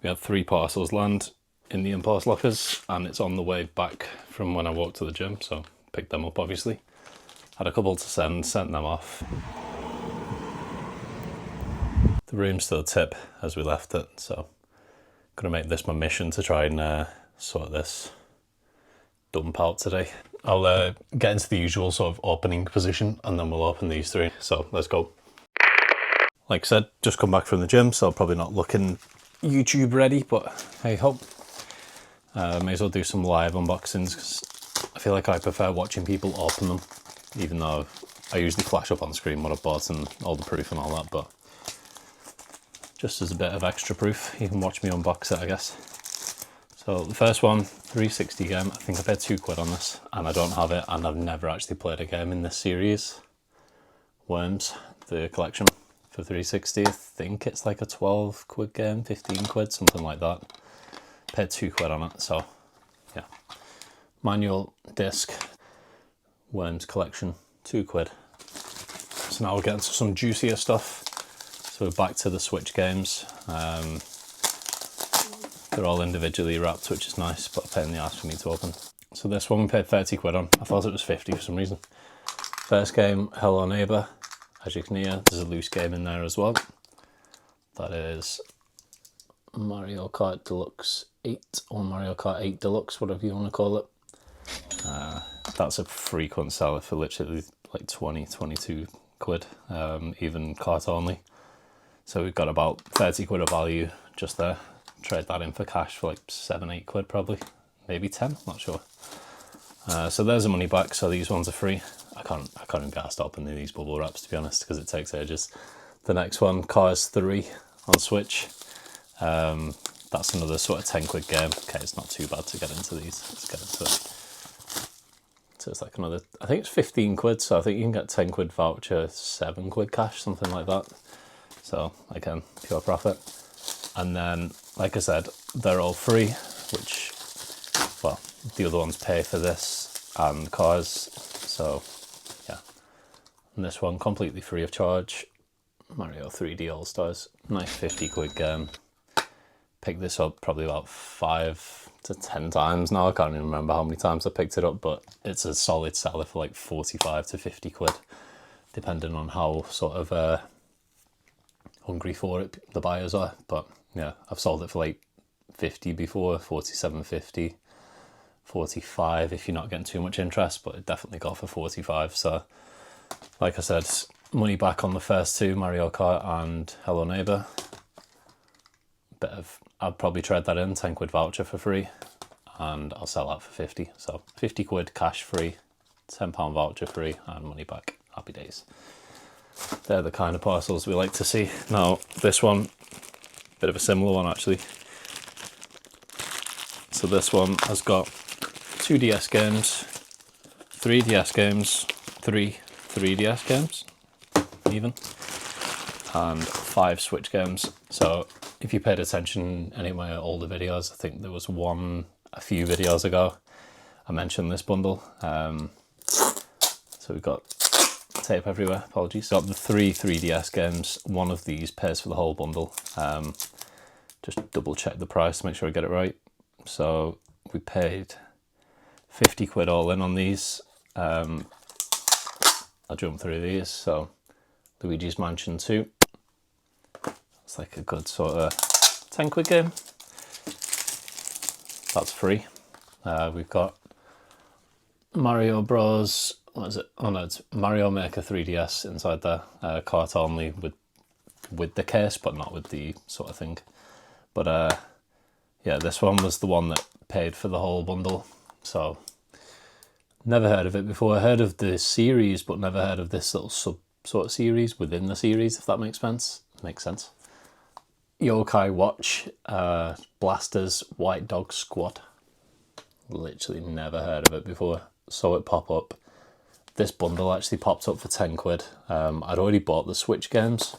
We had 3 parcels land in the impulse lockers, and it's on the way back from when I walked to the gym, so picked them up obviously. Had a couple to sent them off. The room's still a tip as we left it, so gonna make this my mission to try and sort this dump out today. I'll get into the usual sort of opening position and then we'll open these 3. So let's go. Like I said, just come back from the gym, so probably not looking YouTube ready, but hey ho. May as well do some live unboxings because I feel like I prefer watching people open them, even though I usually flash up on screen what I've bought and all the proof and all that, but just as a bit of extra proof, you can watch me unbox it, I guess. So the first one, 360 game. I think I paid £2 on this, and I don't have it, and I've never actually played a game in this series. Worms, the collection for 360. I think it's like a £12 game, £15, something like that. Paid £2 on it, so yeah. Manual disc, Worms collection, £2. So now we'll get into some juicier stuff. So we're back to the Switch games. They're all individually wrapped, which is nice, but a pain in the ass for me to open. So this one we paid £30 on. I thought it was 50 for some reason. First game, Hello Neighbour. As you can hear, there's a loose game in there as well. That is Mario Kart Deluxe 8 or Mario Kart 8 Deluxe, whatever you want to call it. That's a frequent seller for literally like 22 quid, even cart only. So we've got about 30 quid of value just there. Trade that in for cash for like £7-8 probably, maybe 10, not sure. So there's the money back. So these ones are free. I can't even get asked to open these bubble wraps, to be honest, because it takes ages. The next one, Cars 3 on Switch. That's another sort of £10 game. Okay, it's not too bad to get into these. Let's get into it. So it's like another, I think it's £15, so I think you can get £10 voucher, £7 cash, something like that. So again, pure profit. And then, like I said, they're all free, which, well, the other ones pay for this and cars, so yeah. And this one completely free of charge, Mario 3D All-Stars, nice £50 game. Picked this up probably about 5 to 10 times now. I can't even remember how many times I picked it up, but it's a solid seller for like 45 to 50 quid, depending on how sort of hungry for it the buyers are. But yeah, I've sold it for like 50 before, 47.50, 45 if you're not getting too much interest, but it definitely got for 45. So like I said, money back on the first 2, Mario Kart and Hello Neighbour. I'd probably trade that in, £10 voucher for free, and I'll sell that for 50. So 50 quid cash free, £10 voucher free, and money back. Happy days. They're the kind of parcels we like to see. Now this one, bit of a similar one actually. So this one has got 2 DS games, 3 DS games, 3 3DS games even, and 5 Switch games. So if you paid attention in any of my older videos, I think there was one a few videos ago I mentioned this bundle. So we've got tape everywhere, apologies. Got the 3 3DS games. One of these pays for the whole bundle. Just double check the price to make sure I get it right. So we paid 50 quid all in on these. I'll jump through these. So Luigi's Mansion 2. It's like a good sort of £10 game. That's free. We've got Mario Bros. What is it? Oh no, it's Mario Maker 3DS inside there. Cart only with the case, but not with the sort of thing. But yeah, this one was the one that paid for the whole bundle. So never heard of it before. I heard of the series, but never heard of this little sub sort of series within the series, if that makes sense. Makes sense. Yokai Watch, Blasters, White Dog Squad. Literally never heard of it before. Saw it pop up. This bundle actually popped up for 10 quid. I'd already bought the Switch games.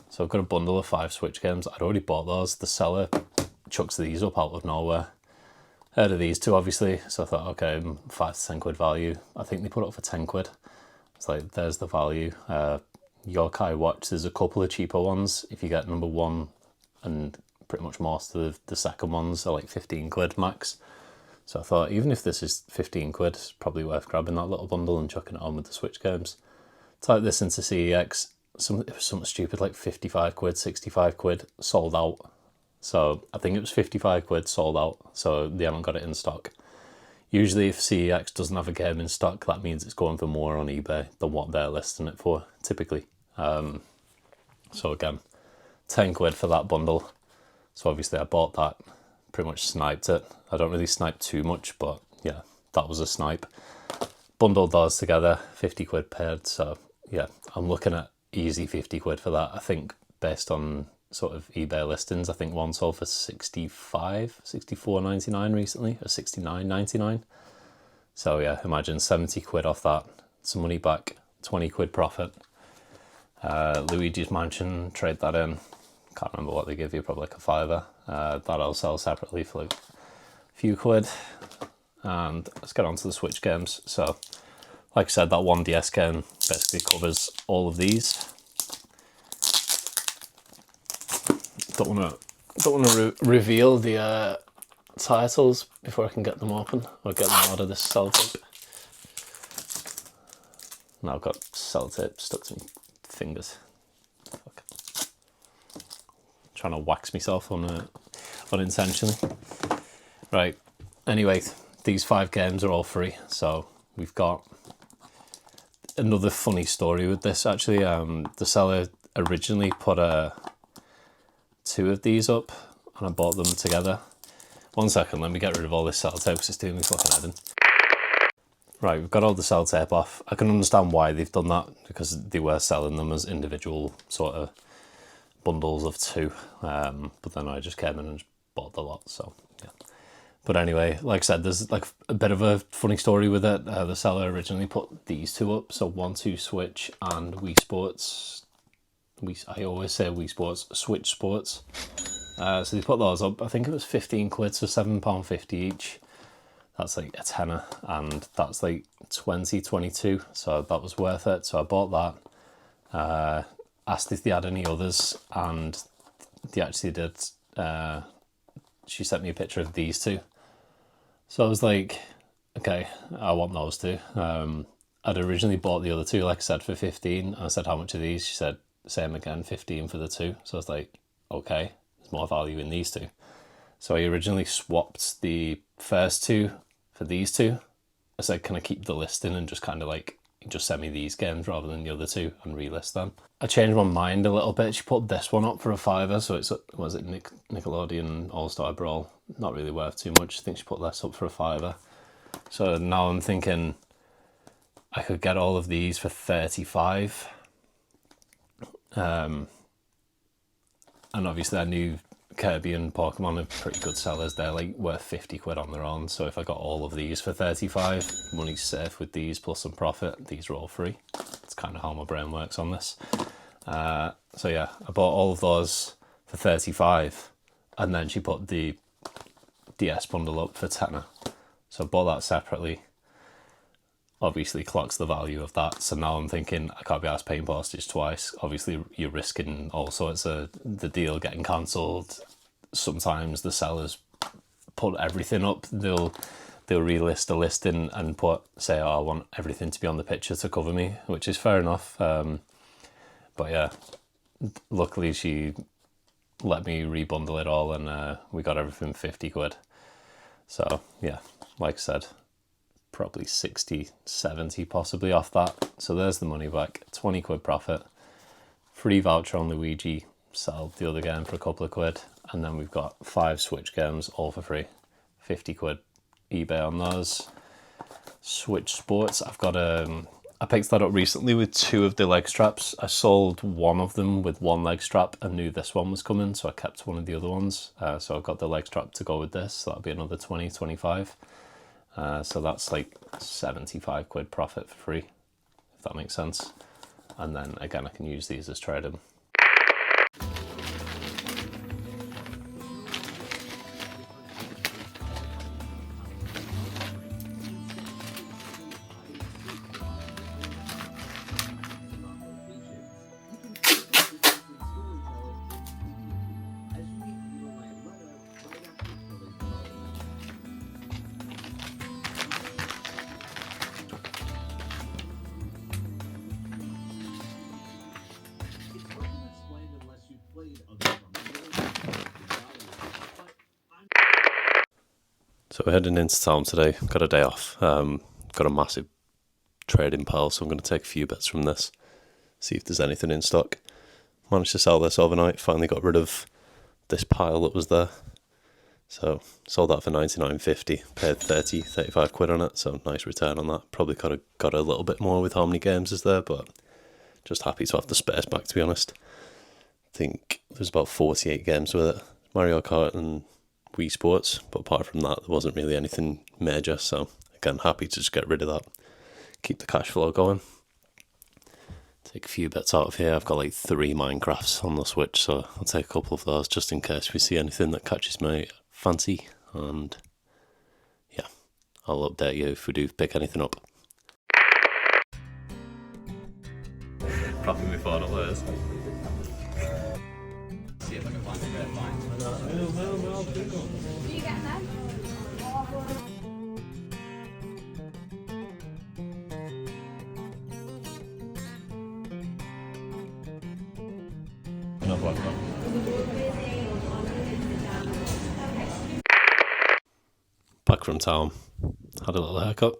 So I've got a bundle of 5 Switch games. I'd already bought those. The seller chucks these up out of nowhere. Heard of these 2 obviously. So I thought, okay, 5 to 10 quid value. I think they put it up for 10 quid. It's like, there's the value. Yokai Watch, there's a couple of cheaper ones. If you get number 1 and pretty much most of the second ones are like 15 quid max. So I thought, even if this is 15 quid, it's probably worth grabbing that little bundle and chucking it on with the Switch games. Type this into CEX, it was something stupid like 55 quid, 65 quid, sold out. So I think it was 55 quid, sold out, so they haven't got it in stock. Usually if CEX doesn't have a game in stock, that means it's going for more on eBay than what they're listing it for, typically. So again, 10 quid for that bundle. So obviously I bought that, pretty much sniped it. I don't really snipe too much, but yeah, that was a snipe. Bundled those together, 50 quid paid. So yeah, I'm looking at easy 50 quid for that. I think based on sort of eBay listings, I think one sold for 64.99 recently, or 69.99. So yeah, imagine 70 quid off that, some money back, 20 quid profit. Luigi's Mansion, trade that in. Can't remember what they give you, probably like a fiver. That I'll sell separately for like a few quid. And let's get on to the Switch games. So, like I said, that one DS game basically covers all of these. Don't want to reveal the titles before I can get them open or get them out of this sellotape. Now I've got sellotape stuck to my fingers. Fuck. Trying to wax myself unintentionally. Right. Anyway, these 5 games are all free. So we've got another funny story with this. Actually, the seller originally put 2 of these up, and I bought them together. 1 second, let me get rid of all this sellotape because it's doing me fucking head in. Right, we've got all the sellotape off. I can understand why they've done that, because they were selling them as individual sort of bundles of 2. But then I just came in and just bought the lot, so yeah. But anyway, like I said, there's like a bit of a funny story with it. The seller originally put these 2 up, so 1-2 Switch and Wii Sports. I always say Wii Sports, Switch Sports. So they put those up. I think it was 15 quid, so £7.50 each. That's like a tenner, and that's like 22, so that was worth it. So I bought that. Asked if they had any others, and they actually did. She sent me a picture of these 2. So I was like, okay, I want those 2. I'd originally bought the other 2, like I said, for 15. And I said, how much are these? She said, same again, 15 for the 2. So I was like, okay, there's more value in these 2. So I originally swapped the first 2 for these 2. I said, can I keep the listing and just kind of like, just send me these games rather than the other 2 and relist them. I changed my mind a little bit. She put this one up for a fiver, so it's, was it Nickelodeon All-Star Brawl? Not really worth too much. I think she put this up for a fiver. So now I'm thinking I could get all of these for 35. And obviously I knew Kirby and Pokemon are pretty good sellers. They're like worth 50 quid on their own. So if I got all of these for 35, money's safe with these plus some profit. These are all free. It's kind of how my brain works on this. So yeah, I bought all of those for 35, and then she put the DS bundle up for tenner. So I bought that separately. Obviously clocks the value of that. So now I'm thinking I can't be asked paying postage twice. Obviously you're risking all sorts of the deal getting cancelled. Sometimes the sellers put everything up. They'll relist a listing and say, oh, I want everything to be on the picture to cover me, which is fair enough. But yeah, luckily she let me rebundle it all, and we got everything 50 quid. So yeah, like I said, probably 60, 70 possibly off that. So there's the money back, 20 quid profit, free voucher on Luigi, sell the other game for a couple of quid, and then we've got 5 Switch games all for free, 50 quid eBay on those. Switch Sports, I've got I picked that up recently with 2 of the leg straps. I sold one of them with 1 leg strap and knew this one was coming, so I kept one of the other ones. So I've got the leg strap to go with this, so that'll be another 20, 25. So that's like 75 quid profit for free, if that makes sense. And then again, I can use these as trading. we're heading into town today. Got a day off. Got a massive trading pile, so I'm going to take a few bits from this, see if there's anything in stock. Managed to sell this overnight. Finally got rid of this pile that was there. So sold that for 99.50. Paid 35 quid on it. So nice return on that. Probably could have got a little bit more with how many games is there, but just happy to have the space back, to be honest. I think there's about 48 games with it. Mario Kart and Wii Sports, but apart from that, there wasn't really anything major. So again, happy to just get rid of that. Keep the cash flow going. Take a few bits out of here. I've got like 3 Minecrafts on the Switch, so I'll take a couple of those just in case we see anything that catches my fancy. And yeah, I'll update you if we do pick anything up. Propping my phone up there. See if I can find a bit of mine. Do you get them? Back from town, had a little haircut.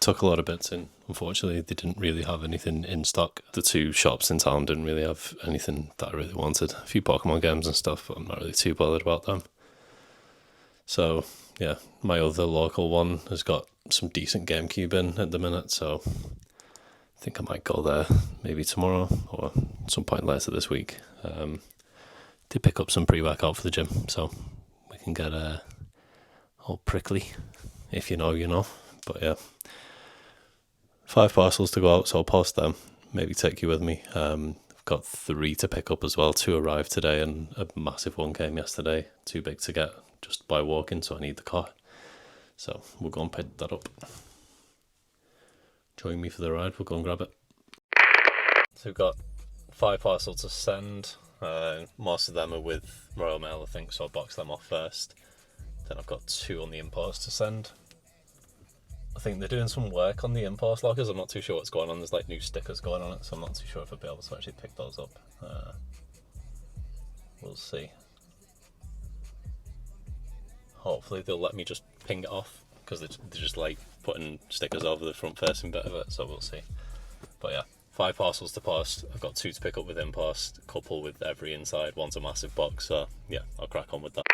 Took a lot of bits in. Unfortunately, they didn't really have anything in stock. The 2 shops in town didn't really have anything that I really wanted. A few Pokemon games and stuff, but I'm not really too bothered about them. So yeah, my other local one has got some decent GameCube in at the minute, so I think I might go there maybe tomorrow or some point later this week to pick up some pre-workout for the gym, so we can get all prickly. If you know, you know. But yeah, 5 parcels to go out, so I'll post them, maybe take you with me. I've got 3 to pick up as well. 2 arrived today and a massive one came yesterday, too big to get just by walking, so I need the car. So we'll go and pick that up. Join me for the ride, we'll go and grab it. So we've got 5 parcels to send. Most of them are with Royal Mail, I think, so I'll box them off first. Then I've got 2 on the impulse to send. I think they're doing some work on the impulse lockers. I'm not too sure what's going on. There's like new stickers going on it, so I'm not too sure if I'll be able to actually pick those up. We'll see. Hopefully they'll let me just ping it off, because they're just like putting stickers over the front facing bit of it, so we'll see. But yeah, 5 parcels to post. I've got 2 to pick up with impost, a couple with every inside. One's a massive box, so yeah, I'll crack on with that.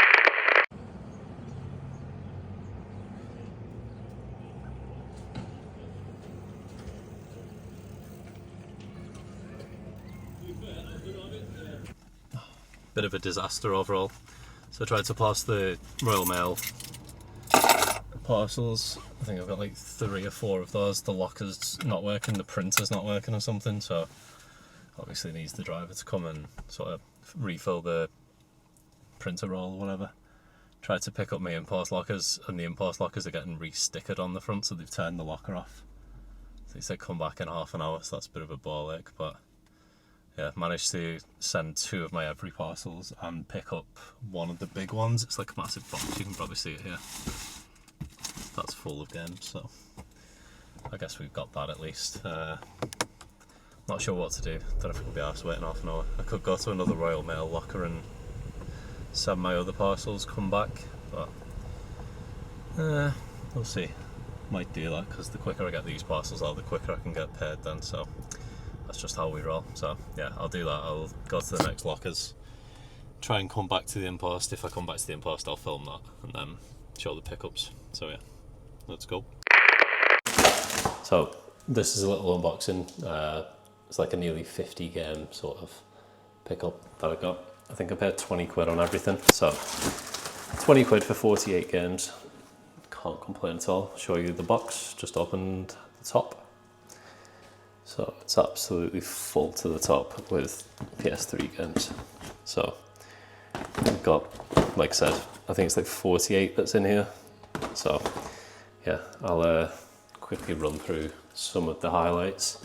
Bit of a disaster overall. So I tried to pass the Royal Mail parcels. I think I've got like 3 or 4 of those. The locker's not working, the printer's not working or something, so obviously needs the driver to come and sort of refill the printer roll or whatever. Tried to pick up my impulse lockers, and the impulse lockers are getting re-stickered on the front, so they've turned the locker off. So he said come back in half an hour, so that's a bit of a ball ache, but yeah, managed to send 2 of my every parcels and pick up 1 of the big ones. It's like a massive box, you can probably see it here. That's full of games, so I guess we've got that at least. Not sure what to do. Don't know if I can be arsed waiting half an hour. I could go to another Royal Mail locker and send my other parcels, come back, but we'll see. Might do that, because the quicker I get these parcels out, the quicker I can get paid then, so that's just how we roll. So yeah, I'll do that. I'll go to the next lockers, try and come back to the impost. If I come back to the impost, I'll film that and then show the pickups. So yeah, let's go. So this is a little unboxing. It's like a nearly 50 game sort of pickup that I got. I think I paid 20 quid on everything. So 20 quid for 48 games. Can't complain at all. Show you the box, just opened the top. So it's absolutely full to the top with PS3 games. So we've got, like I said, I think it's like 48 that's in here. So yeah, I'll quickly run through some of the highlights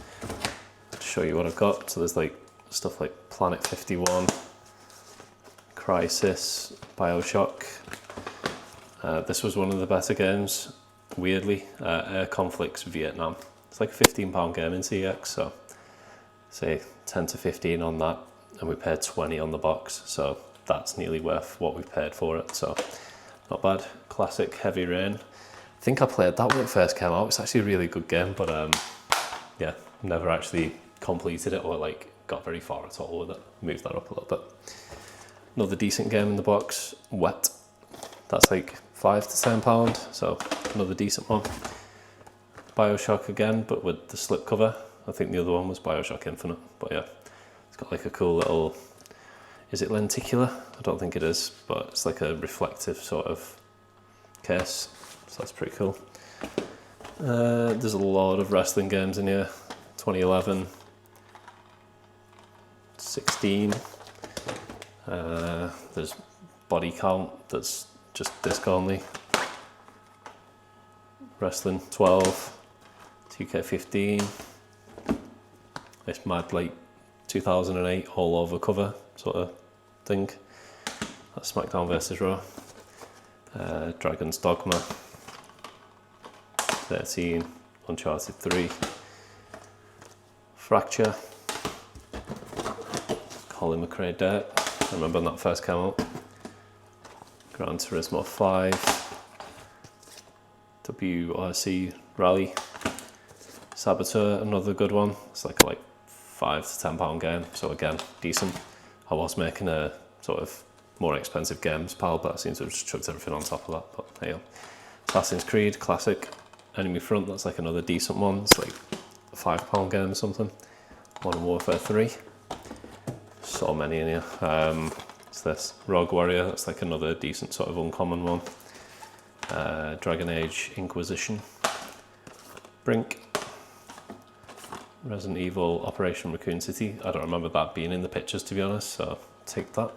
to show you what I've got. So there's like stuff like Planet 51, Crisis, Bioshock. This was one of the better games, weirdly, Air Conflicts Vietnam. It's like a £15 game in CX, so say 10 to 15 on that, and we paid 20 on the box, so that's nearly worth what we paid for it. So Not bad. Classic Heavy Rain. I think I played that when it first came out. It's actually a really good game, but yeah, never actually completed it or like got very far at all with it. Moved that up a little bit. Another decent game in the box, Wet. That's like £5 to £10, so another decent one. Bioshock again, but with the slipcover. I think the other one was Bioshock Infinite, but yeah, it's got like a cool little, is it lenticular? I don't think it is, but it's like a reflective sort of case, so that's pretty cool. There's a lot of wrestling games in here, 2011, 16. There's Body Count, that's just disc only. Wrestling 12, 2K15. This mad like 2008 all over cover sort of thing. That's SmackDown vs Raw. Dragon's Dogma. 13, Uncharted 3. Fracture. Colin McRae Dirt. I remember when that first came out. Gran Turismo 5. WRC Rally. Saboteur, another good one. It's like a £5 to £10 game, so again, decent. I was making a sort of more expensive games pile, but I seem to have just chucked everything on top of that, but there you go. Assassin's Creed, classic. Enemy Front, that's like another decent one. It's like a £5 game or something. Modern Warfare 3. So many in here. What's this? Rogue Warrior, that's like another decent sort of uncommon one. Dragon Age Inquisition. Brink. Resident Evil Operation Raccoon City. I don't remember that being in the pictures, to be honest, so take that.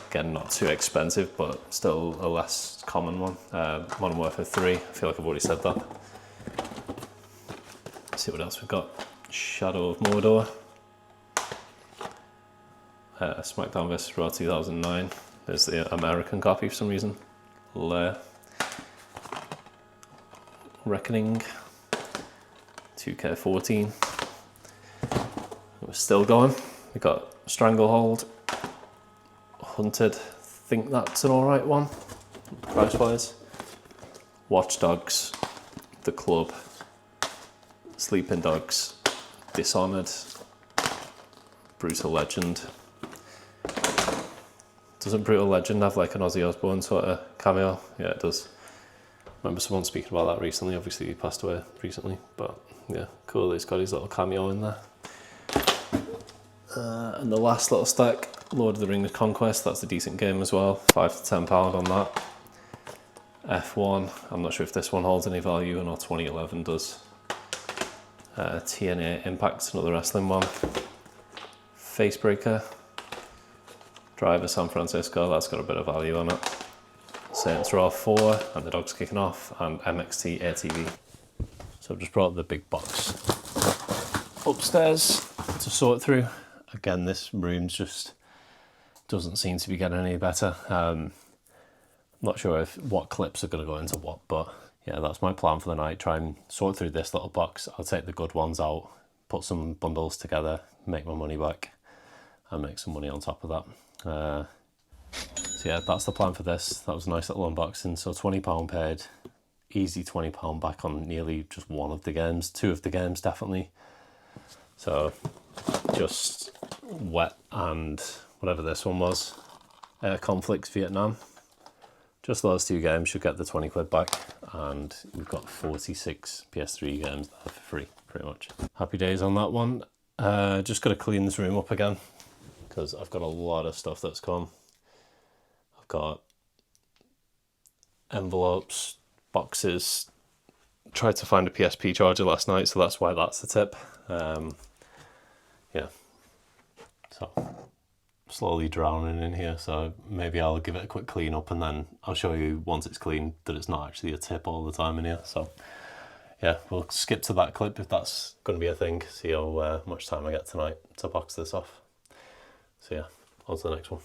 Again, not too expensive, but still a less common one. Modern Warfare 3, I feel like I've already said that. Let's see what else we've got. Shadow of Mordor. SmackDown vs Raw 2009. There's the American copy for some reason. Lair. Reckoning. 2K14. We're still going. We've got Stranglehold. Hunted. Think that's an alright one, price wise. Watch Dogs. The Club. Sleeping Dogs. Dishonored. Brutal Legend. Doesn't Brutal Legend have like an Ozzy Osbourne sort of cameo? Yeah, it does. Remember someone speaking about that recently. Obviously he passed away recently, but yeah, cool. He's got his little cameo in there. And the last little stack, Lord of the Rings Conquest. That's a decent game as well. £5 to £10 on that. F1. I'm not sure if this one holds any value, or 2011 does. TNA Impact, another wrestling one. Facebreaker. Driver San Francisco. That's got a bit of value on it. Saints Row 4, and the dog's kicking off, and MXT ATV. So I've just brought the big box upstairs to sort through. Again, this room just doesn't seem to be getting any better. Not sure what clips are going to go into what, but yeah, that's my plan for the night. Try and sort through this little box. I'll take the good ones out, put some bundles together, make my money back, and make some money on top of that. So yeah, that's the plan for this. That was a nice little unboxing. So £20 paid, easy £20 back on nearly just one of the games, two of the games definitely. So just Wet and whatever this one was, Conflicts Vietnam. Just those two games should get the 20 quid back, and we've got 46 PS3 games there for free, pretty much. Happy days on that one. Just got to clean this room up again, because I've got a lot of stuff that's come. I've got envelopes, boxes. Tried to find a PSP charger last night, so that's why that's the tip. Yeah, so slowly drowning in here, so maybe I'll give it a quick clean up, and then I'll show you once it's clean that it's not actually a tip all the time in here. So yeah, we'll skip to that clip if that's going to be a thing. See how much time I get tonight to box this off. So yeah, on to the next one.